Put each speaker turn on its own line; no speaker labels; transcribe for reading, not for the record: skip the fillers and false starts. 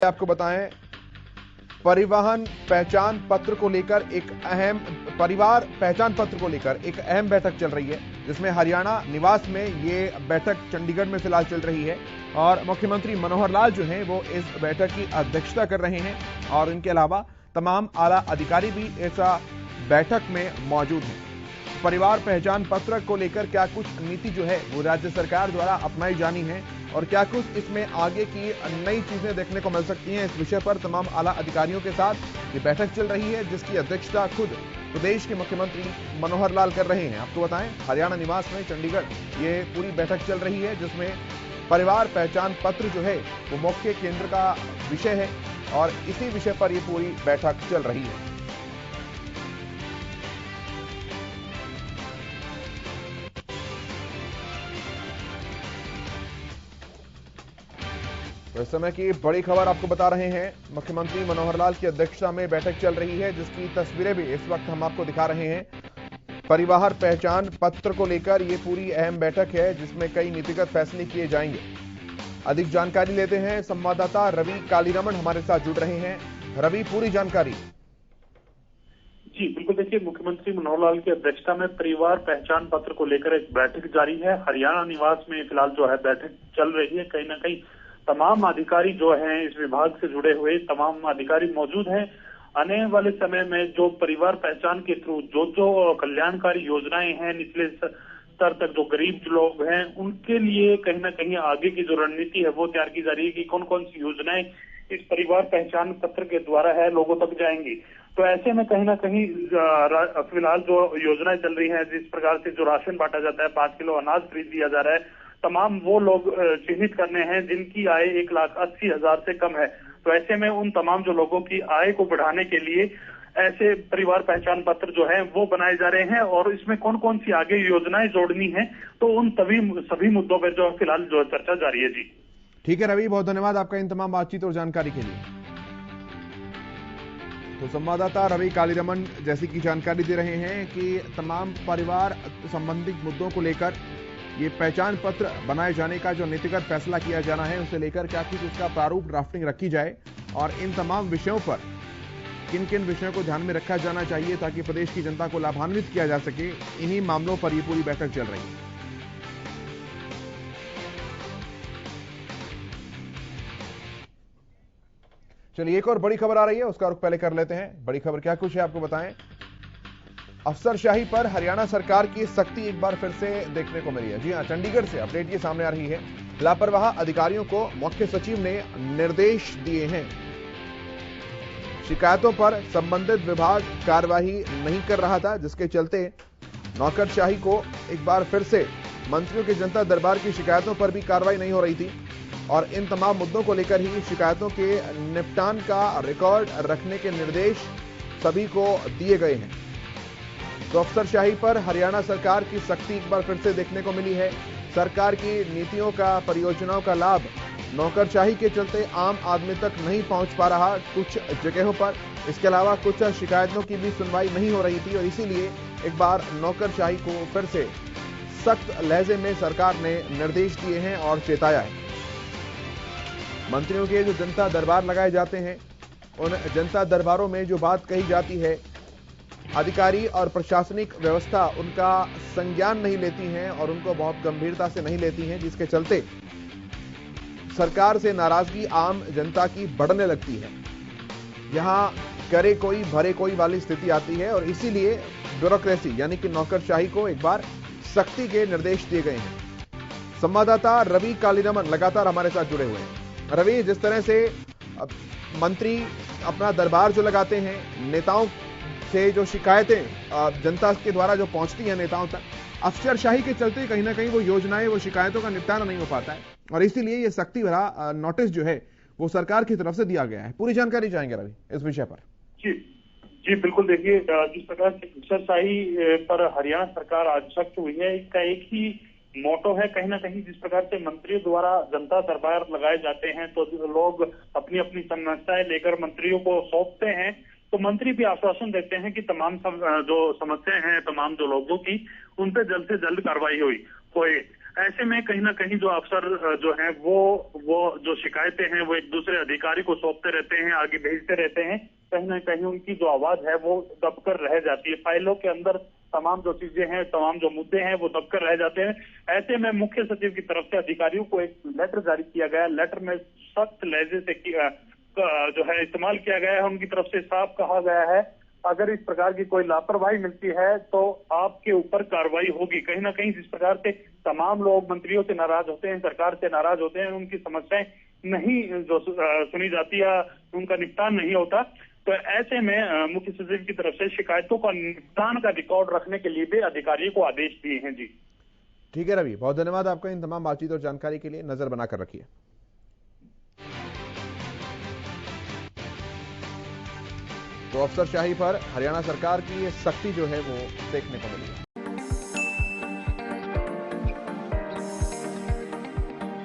आपको बताएं, परिवहन पहचान पत्र को लेकर एक अहम परिवार पहचान पत्र को लेकर एक अहम बैठक चल रही है, जिसमें हरियाणा निवास में ये बैठक चंडीगढ़ में फिलहाल चल रही है और मुख्यमंत्री मनोहर लाल जो हैं वो इस बैठक की अध्यक्षता कर रहे हैं और इनके अलावा तमाम आला अधिकारी भी इस बैठक में मौजूद हैं। परिवार पहचान पत्र को लेकर क्या कुछ नीति जो है वो राज्य सरकार द्वारा अपनाई जानी है और क्या कुछ इसमें आगे की नई चीजें देखने को मिल सकती हैं, इस विषय पर तमाम आला अधिकारियों के साथ ये बैठक चल रही है, जिसकी अध्यक्षता खुद प्रदेश के मुख्यमंत्री मनोहर लाल कर रहे हैं। आपको बताएं, हरियाणा निवास में चंडीगढ़ ये पूरी बैठक चल रही है, जिसमें परिवार पहचान पत्र जो है वो मुख्य केंद्र का विषय है और इसी विषय पर ये पूरी बैठक चल रही है। तो इस समय की बड़ी खबर आपको बता रहे हैं, मुख्यमंत्री मनोहर लाल की अध्यक्षता में बैठक चल रही है, जिसकी तस्वीरें भी इस वक्त हम आपको दिखा रहे हैं। परिवार पहचान पत्र को लेकर ये पूरी अहम बैठक है, जिसमें कई नीतिगत फैसले किए जाएंगे। अधिक जानकारी लेते हैं, संवाददाता रवि कालीरमण हमारे साथ जुड़ रहे हैं। रवि, पूरी जानकारी।
जी बिल्कुल, देखिए मुख्यमंत्री मनोहर लाल की अध्यक्षता में परिवार पहचान पत्र को लेकर एक बैठक जारी है। हरियाणा निवास में फिलहाल जो है बैठक चल रही है। कहीं ना कहीं तमाम अधिकारी जो हैं इस विभाग से जुड़े हुए तमाम अधिकारी मौजूद हैं। आने वाले समय में जो परिवार पहचान के थ्रू जो कल्याणकारी योजनाएं हैं, निचले स्तर तक जो गरीब लोग हैं उनके लिए कहीं ना कहीं आगे की जो रणनीति है वो तैयार की जा रही है कि कौन कौन सी योजनाएं इस परिवार पहचान पत्र के द्वारा है लोगों तक जाएंगी। तो ऐसे में कहीं ना कहीं फिलहाल जो योजनाएं चल रही हैं, जिस प्रकार से जो राशन बांटा जाता है, 5 किलो अनाज खरीद दिया जा रहा है, तमाम वो लोग चिन्हित करने हैं जिनकी आय 1,80,000 से कम है। तो ऐसे में उन तमाम जो लोगों की आय को बढ़ाने के लिए ऐसे परिवार पहचान पत्र जो है वो बनाए जा रहे हैं और इसमें कौन कौन सी आगे योजनाएं जोड़नी है, तो उन सभी मुद्दों पर जो फिलहाल जो चर्चा जारी है। जी
ठीक है रवि, बहुत धन्यवाद आपका इन तमाम बातचीत और जानकारी के लिए। तो संवाददाता रवि कालीरमण जैसी की जानकारी दे रहे हैं कि तमाम परिवार संबंधित मुद्दों को लेकर ये पहचान पत्र बनाए जाने का जो नीतिगत फैसला किया जाना है, उसे लेकर क्या कुछ उसका प्रारूप ड्राफ्टिंग रखी जाए और इन तमाम विषयों पर किन किन विषयों को ध्यान में रखा जाना चाहिए ताकि प्रदेश की जनता को लाभान्वित किया जा सके, इन्हीं मामलों पर ये पूरी बैठक चल रही है। चलिए, एक और बड़ी खबर आ रही है, उसका रुख पहले कर लेते हैं। बड़ी खबर क्या कुछ है आपको बताएं। अफसरशाही पर हरियाणा सरकार की सख्ती एक बार फिर से देखने को मिली है। जी हां, चंडीगढ़ से अपडेट ये सामने आ रही है। लापरवाह अधिकारियों को मुख्य सचिव ने निर्देश दिए हैं। शिकायतों पर संबंधित विभाग कार्रवाई नहीं कर रहा था, जिसके चलते नौकरशाही को एक बार फिर से मंत्रियों के जनता दरबार की शिकायतों पर भी कार्रवाई नहीं हो रही थी और इन तमाम मुद्दों को लेकर ही शिकायतों के निपटान का रिकॉर्ड रखने के निर्देश सभी को दिए गए हैं। तो अफसरशाही पर हरियाणा सरकार की सख्ती एक बार फिर से देखने को मिली है। सरकार की नीतियों का, परियोजनाओं का लाभ नौकरशाही के चलते आम आदमी तक नहीं पहुंच पा रहा कुछ जगहों पर। इसके अलावा कुछ शिकायतों की भी सुनवाई नहीं हो रही थी और इसीलिए एक बार नौकरशाही को फिर से सख्त लहजे में सरकार ने निर्देश दिए हैं और चेताया है। मंत्रियों के जो जनता दरबार लगाए जाते हैं, उन जनता दरबारों में जो बात कही जाती है, अधिकारी और प्रशासनिक व्यवस्था उनका संज्ञान नहीं लेती हैं और उनको बहुत गंभीरता से नहीं लेती हैं, जिसके चलते सरकार से नाराजगी आम जनता की बढ़ने लगती है। यहां करे कोई भरे कोई वाली स्थिति आती है और इसीलिए ब्यूरोक्रेसी यानी कि नौकरशाही को एक बार सख्ती के निर्देश दिए गए हैं। संवाददाता रवि कालीरमण लगातार हमारे साथ जुड़े हुए हैं। रवि, जिस तरह से मंत्री अपना दरबार जो लगाते हैं, नेताओं से जो शिकायतें जनता के द्वारा जो पहुंचती हैं नेताओं तक, अफसरशाही के चलते कहीं ना कहीं वो योजनाएं, वो शिकायतों का निपटारा नहीं हो पाता है और इसीलिए ये सख्ती भरा नोटिस जो है वो सरकार की तरफ से दिया गया है। पूरी जानकारी चाहेंगे रवि इस विषय पर।
जी बिल्कुल, देखिए जिस प्रकार से अफसरशाही पर हरियाणा सरकार आज सख्त हुई है, इसका एक ही मोटो है कहीं ना कहीं। जिस प्रकार से मंत्रियों द्वारा जनता दरबार लगाए जाते हैं तो लोग अपनी अपनी समस्याएं लेकर मंत्रियों को सौंपते हैं, तो मंत्री भी आश्वासन देते हैं कि तमाम जो समस्याएं हैं तमाम जो लोगों की, उन पे जल्द से जल्द कार्रवाई होगी। ऐसे में कहीं ना कहीं जो अफसर जो हैं वो जो शिकायतें हैं वो एक दूसरे अधिकारी को सौंपते रहते हैं, आगे भेजते रहते हैं। कहीं ना कहीं उनकी जो आवाज है वो दबकर रह जाती है। फाइलों के अंदर तमाम जो चीजें हैं, तमाम जो मुद्दे हैं वो दबकर रह जाते हैं। ऐसे में मुख्य सचिव की तरफ से अधिकारियों को एक लेटर जारी किया गया। लेटर में सख्त लहजे से जो है इस्तेमाल किया गया है। उनकी तरफ से साफ कहा गया है, अगर इस प्रकार की कोई लापरवाही मिलती है तो आपके ऊपर कार्रवाई होगी। कहीं ना कहीं जिस प्रकार से तमाम लोग मंत्रियों से नाराज होते हैं, सरकार से नाराज होते हैं, उनकी समस्याएं नहीं जो सुनी जाती है, उनका निपटान नहीं होता, तो ऐसे में मुख्य सचिव की तरफ से शिकायतों का निपटान का रिकॉर्ड रखने के लिए भी अधिकारियों को आदेश दिए हैं। जी
ठीक है रवि, बहुत धन्यवाद आपका इन तमाम बातचीत और जानकारी के लिए। नजर बनाकर रखिए। तो अफसरशाही पर हरियाणा सरकार की ये सख्ती जो है वो देखने को मिली है।